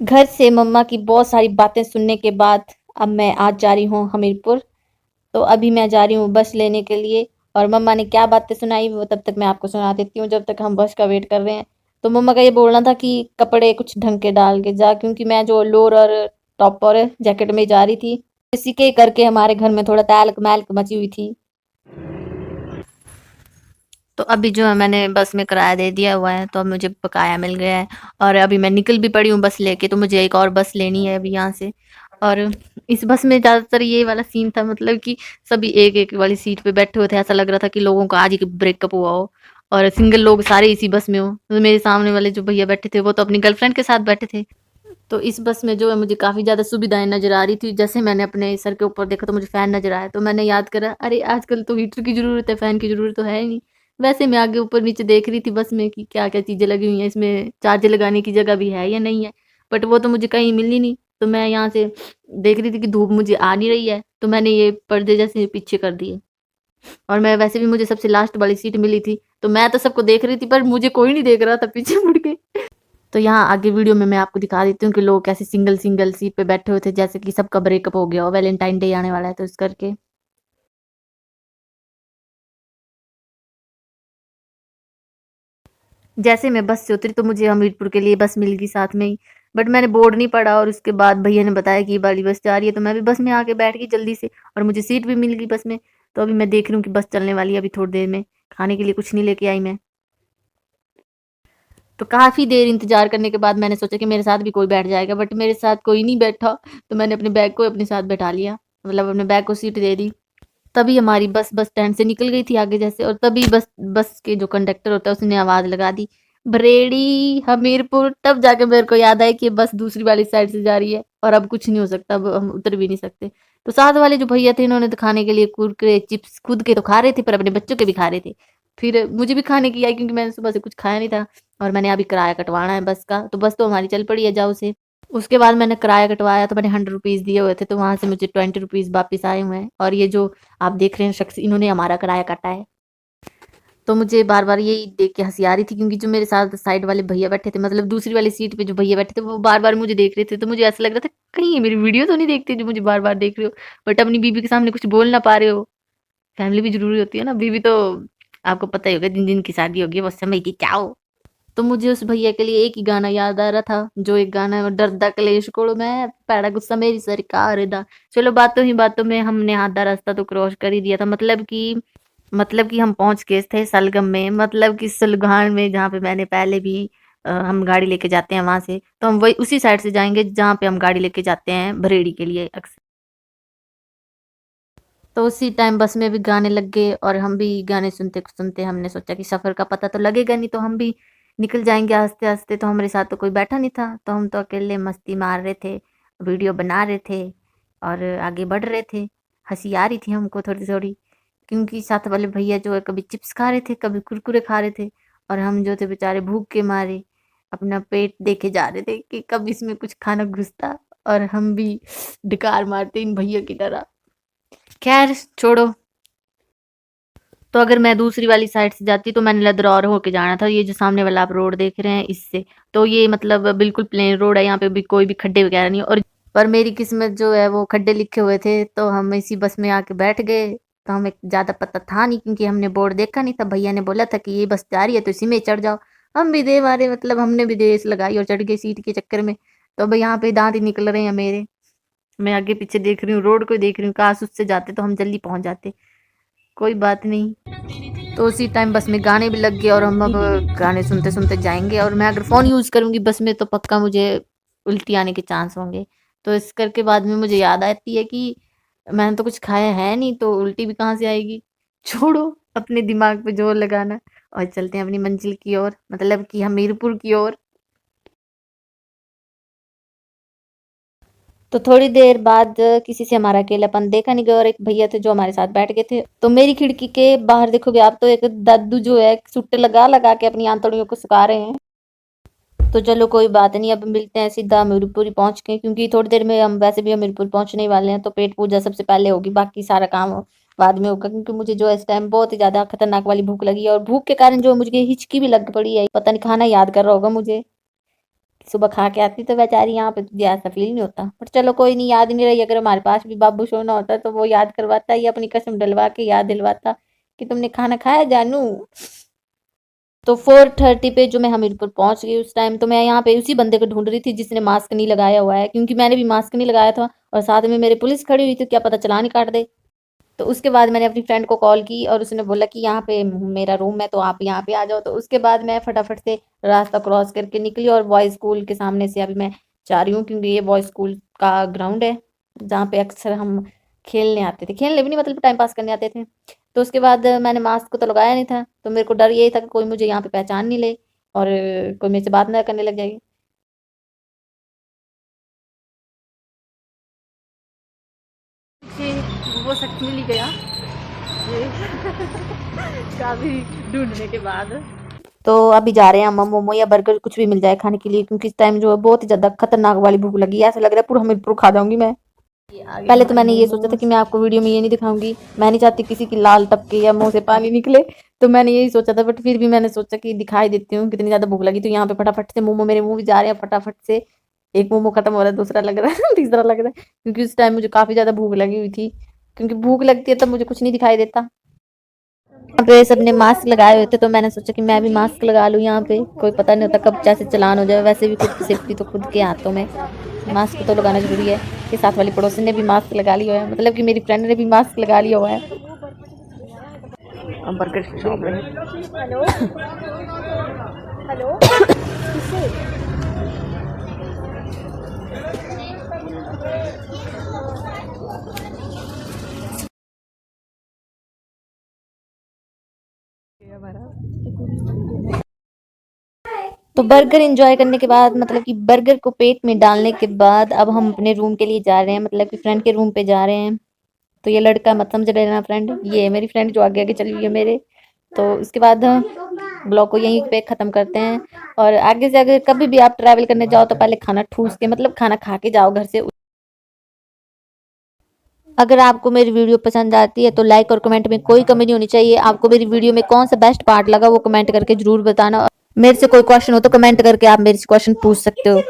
घर से मम्मा की बहुत सारी बातें सुनने के बाद अब मैं आज जा रही हूँ हमीरपुर। तो अभी मैं जा रही हूँ बस लेने के लिए। और मम्मा ने क्या बातें सुनाई वो तब तक मैं आपको सुना देती हूँ जब तक हम बस का वेट कर रहे हैं। तो मम्मा का ये बोलना था कि कपड़े कुछ ढंग के डाल के जा, क्योंकि मैं जो लोअर और टॉप और जैकेट में जा रही थी, इसी के करके हमारे घर में थोड़ा तहलक महलक मची हुई थी। तो अभी जो है मैंने बस में किराया दे दिया हुआ है, तो अब मुझे बकाया मिल गया है। और अभी मैं निकल भी पड़ी हूँ बस लेके, तो मुझे एक और बस लेनी है अभी यहाँ से। और इस बस में ज़्यादातर ये वाला सीन था, मतलब कि सभी एक एक वाली सीट पे बैठे हुए थे। ऐसा लग रहा था कि लोगों का आज ही ब्रेकअप हुआ हो और सिंगल लोग सारे इसी बस में हो। तो मेरे सामने वाले जो भैया बैठे थे वो तो अपनी गर्लफ्रेंड के साथ बैठे थे। तो इस बस में जो है मुझे काफ़ी ज़्यादा सुविधाएं नज़र आ रही थी। जैसे मैंने अपने सर के ऊपर देखा तो मुझे फ़ैन नज़र आया, तो मैंने याद करा, अरे आजकल तो हीटर की ज़रूरत है, फ़ैन की ज़रूरत तो है ही नहीं। वैसे मैं आगे ऊपर नीचे देख रही थी बस में कि क्या क्या चीज़ें लगी हुई हैं, इसमें चार्जर लगाने की जगह भी है या नहीं है। बट वो तो मुझे कहीं मिली नहीं। तो मैं यहाँ से देख रही थी कि धूप मुझे आ नहीं रही है, तो मैंने ये पर्दे जैसे पीछे कर दिए। और मैं वैसे भी मुझे सबसे लास्ट वाली सीट मिली थी, तो मैं तो सबको देख रही थी पर मुझे कोई नहीं देख रहा था पीछे मुड़ के। तो यहाँ आगे वीडियो में मैं आपको दिखा देती हूँ कि लोग कैसे सिंगल सिंगल सीट पे बैठे हुए थे, जैसे कि सबका ब्रेकअप हो गया हो, वैलेंटाइन डे आने वाला है तो इस करके। जैसे मैं बस से उतरी तो मुझे हमीरपुर के लिए बस मिल गई साथ में ही। बट मैंने बोर्ड नहीं पढ़ा और उसके बाद भैया ने बताया कि ये वाली बस जा रही है, तो मैं भी बस में आके बैठ गई जल्दी से। और मुझे सीट भी मिल गई बस में। तो अभी मैं देख रही हूँ कि बस चलने वाली है अभी थोड़ी देर में। खाने के लिए कुछ नहीं लेके आई मैं। तो काफ़ी देर इंतजार करने के बाद मैंने सोचा कि मेरे साथ भी कोई बैठ जाएगा, बट मेरे साथ कोई नहीं बैठा। तो मैंने अपने बैग को अपने साथ बैठा लिया, मतलब अपने बैग को सीट दे दी। तभी हमारी बस बस स्टैंड से निकल गई थी आगे जैसे, और तभी बस बस के जो कंडक्टर होता है उसने आवाज़ लगा दी, बरेड़ी हमीरपुर। तब जाके मेरे को याद आया कि ये बस दूसरी वाली साइड से जा रही है और अब कुछ नहीं हो सकता, अब हम उतर भी नहीं सकते। तो साथ वाले जो भैया थे इन्होंने तो खाने के लिए कुरकुरे चिप्स खुद के तो खा रहे थे पर अपने बच्चों के भी खा रहे थे। फिर मुझे भी खाने की आई, क्योंकि मैंने सुबह से कुछ खाया नहीं था। और मैंने अभी किराया कटवाना है बस का, तो बस तो हमारी चल पड़ी है जाओ से। उसके बाद मैंने किराया कटवाया तो मैंने 100 रुपीज़ दिए हुए थे, तो वहाँ से मुझे 20 रुपीज़ वापस आए हुए हैं। और ये जो आप देख रहे हैं शख्स, इन्होंने हमारा किराया काटा है। तो मुझे बार बार यही देख के हंसी आ रही थी, क्योंकि जो मेरे साथ साइड वाले भैया बैठे थे, मतलब दूसरी वाली सीट पे जो भैया बैठे थे, वो बार बार मुझे देख रहे थे। तो मुझे ऐसा लग रहा था कहीं ये मेरी वीडियो तो नहीं देखते जो मुझे बार बार देख रहे हो। बट अपनी बीबी के सामने कुछ बोल ना पा रहे हो। फैमिली भी जरूरी होती है ना, बीबी तो आपको पता ही होगा, जिन जिन की शादी होगी वो समय की क्या हो। तो मुझे उस भैया के लिए एक ही गाना याद आ रहा था, जो एक गाना है, डरदा कलेश कोलो मैं पैड़ा गुस्सा मेरी सरकार दा। चलो बातों ही बातों में हमने आधा रास्ता तो क्रॉस कर ही दिया था, मतलब कि हम पहुंच गए थे सलगम में, मतलब कि सलगान में, जहाँ पे मैंने पहले भी हम गाड़ी लेके जाते हैं वहां से, तो हम वही उसी साइड से जाएंगे जहाँ पे हम गाड़ी लेके जाते हैं भरेड़ी के लिए अक्सर। तो उसी टाइम बस में भी गाने लग गए और हम भी गाने सुनते सुनते हमने सोचा कि सफ़र का पता तो लगेगा नहीं, तो हम भी निकल जाएंगे आस्ते आस्ते। तो हमारे साथ तो कोई बैठा नहीं था, तो हम तो अकेले मस्ती मार रहे थे, वीडियो बना रहे थे और आगे बढ़ रहे थे। हंसी आ रही थी हमको थोड़ी थोड़ी, क्योंकि साथ वाले भैया जो है कभी चिप्स खा रहे थे कभी कुरकुरे खा रहे थे, और हम जो थे बेचारे भूख के मारे अपना पेट देखे जा रहे थे कि कब इसमें कुछ खाना घुसता और हम भी डिकार मारते इन भैया की तरह। खैर छोड़ो। तो अगर मैं दूसरी वाली साइड से जाती तो मैंने लदरौर होके जाना था, ये जो सामने वाला आप रोड देख रहे हैं इससे। तो ये मतलब बिल्कुल प्लेन रोड है, यहाँ पे भी कोई भी खड्डे वगैरह नहीं है। और पर मेरी किस्मत जो है वो खड्डे लिखे हुए थे, तो हम इसी बस में आके बैठ गए। तो हमें ज़्यादा पता था नहीं, क्योंकि हमने बोर्ड देखा नहीं था। भैया ने बोला था कि ये बस जा रही है तो इसी में चढ़ जाओ। हम भी दे मारे, मतलब हमने भी रेस लगाई और चढ़ गए सीट के चक्कर में। तो अब यहाँ पे दांत ही निकल रहे हैं मेरे। मैं आगे पीछे देख रही हूँ, रोड को देख रही हूँ, काश उससे जाते तो हम जल्दी पहुंच जाते। कोई बात नहीं। तो उसी टाइम बस में गाने भी लग गए और हम अब गाने सुनते सुनते जाएंगे। और मैं अगर फ़ोन यूज़ करूँगी बस में तो पक्का मुझे उल्टी आने के चांस होंगे। तो इस करके बाद में मुझे याद आती है कि मैंने तो कुछ खाया है नहीं, तो उल्टी भी कहाँ से आएगी। छोड़ो अपने दिमाग पे जोर लगाना, और चलते हैं अपनी मंजिल की ओर, मतलब कि हमीरपुर की ओर। तो थोड़ी देर बाद किसी से हमारा अकेलापन देखा नहीं गया, और एक भैया थे जो हमारे साथ बैठ गए थे। तो मेरी खिड़की के बाहर देखोगे आप तो एक दादू जो है सुट्टे लगा लगा के अपनी आंतड़ियों को सुखा रहे हैं। तो चलो कोई बात नहीं, अब मिलते हैं सीधा हमीरपुर ही पहुंच के, क्योंकि थोड़ी देर में हम वैसे भी हमीरपुर पहुंचने ही वाले हैं। तो पेट पूजा सबसे पहले होगी, बाकी सारा काम बाद में होगा, क्योंकि मुझे जो है इस टाइम बहुत ही ज्यादा खतरनाक वाली भूख लगी है, और भूख के कारण जो मुझे हिचकी भी लग पड़ी है, पता नहीं खाना याद कर रहा होगा मुझे। सुबह खा के आती तो बेचारी यहाँ पे तुझे ऐसा फील नहीं होता, पर चलो कोई नहीं, याद नहीं रही। अगर हमारे पास भी बाबू सोना होता तो वो याद करवाता, या अपनी कसम डलवा के याद दिलवाता कि तुमने खाना खाया जानू। तो 4:30 पे जो मैं हमीरपुर पहुंच गई उस टाइम, तो मैं यहाँ पे उसी बंदे को ढूंढ रही थी जिसने मास्क नहीं लगाया हुआ है, क्योंकि मैंने भी मास्क नहीं लगाया था और साथ में मेरे पुलिस खड़ी हुई थी, क्या पता चालान ही काट दे। तो उसके बाद मैंने अपनी फ्रेंड को कॉल की और उसने बोला कि यहाँ पे मेरा रूम है तो आप यहाँ पे आ जाओ। तो उसके बाद मैं फटाफट से रास्ता क्रॉस करके निकली और बॉयज़ स्कूल के सामने से अभी मैं जा रही हूँ, क्योंकि ये बॉयज़ स्कूल का ग्राउंड है जहाँ पे अक्सर हम खेलने आते थे, खेलने भी नहीं मतलब टाइम पास करने आते थे। तो उसके बाद मैंने मास्क तो लगाया नहीं था, तो मेरे को डर यही था कि कोई मुझे यहाँ पे पहचान नहीं ले और कोई मेरे से बात ना करने लग जाएगी। वो शख्स मिल ही गया काफी ढूंढने के बाद। तो अभी जा रहे हैं हम मोमो या बर्गर कुछ भी मिल जाए खाने के लिए, क्योंकि इस टाइम जो है बहुत ही ज्यादा खतरनाक वाली भूख लगी है, ऐसा लग रहा है पूरा हमीरपुर खा जाऊंगी मैं। पहले तो मैंने ये सोचा था कि मैं आपको वीडियो में ये नहीं दिखाऊंगी, मैं नहीं चाहती किसी की लाल टपके या मुंह से पानी निकले, तो मैंने यही सोचा था। बट फिर भी मैंने सोचा कि दिखाई देती हूँ कितनी ज्यादा भूख लगी। तो यहाँ पे फटाफट से मोमो मेरे मुंह में जा रहे हैं, फटाफट से एक मोमो खत्म हो रहा है, दूसरा लग रहा है तीसरा लग रहा है, क्योंकि उस टाइम मुझे काफी ज्यादा भूख लगी हुई थी। क्योंकि भूख लगती है तब मुझे कुछ नहीं दिखाई देता। यहाँ पे सबने मास्क लगाए हुए थे, तो मैंने सोचा कि मैं भी मास्क लगा लूँ। यहाँ पे कोई पता नहीं होता कब जैसे चालान हो जाए, वैसे भी खुद की सेफ्टी तो खुद के हाथों में, मास्क तो लगाना जरूरी है। कि साथ वाली पड़ोसी ने भी मास्क लगा लिया है, मतलब कि मेरी फ्रेंड ने भी मास्क लगा लिया हुआ है। बर्गर की शॉप है। हेलो हेलो तो बर्गर एंजॉय करने के बाद, मतलब कि बर्गर को पेट में डालने के बाद, अब हम अपने रूम के लिए जा रहे हैं, मतलब कि फ्रेंड के रूम पे जा रहे हैं। तो ये लड़का मत समझ लेना फ्रेंड, ये है मेरी फ्रेंड जो आगे आगे चली हुई है मेरे। तो उसके बाद ब्लॉग को यहीं पे ख़त्म करते हैं। और आगे से अगर कभी भी आप ट्रैवल करने जाओ तो पहले खाना ठूस के, मतलब खाना खा के जाओ घर से। अगर आपको मेरी वीडियो पसंद आती है तो लाइक और कमेंट में कोई कमी नहीं होनी चाहिए। आपको मेरी वीडियो में कौन सा बेस्ट पार्ट लगा वो कमेंट करके जरूर बताना। मेरे से कोई क्वेश्चन हो तो कमेंट करके आप मेरे से क्वेश्चन पूछ सकते हो।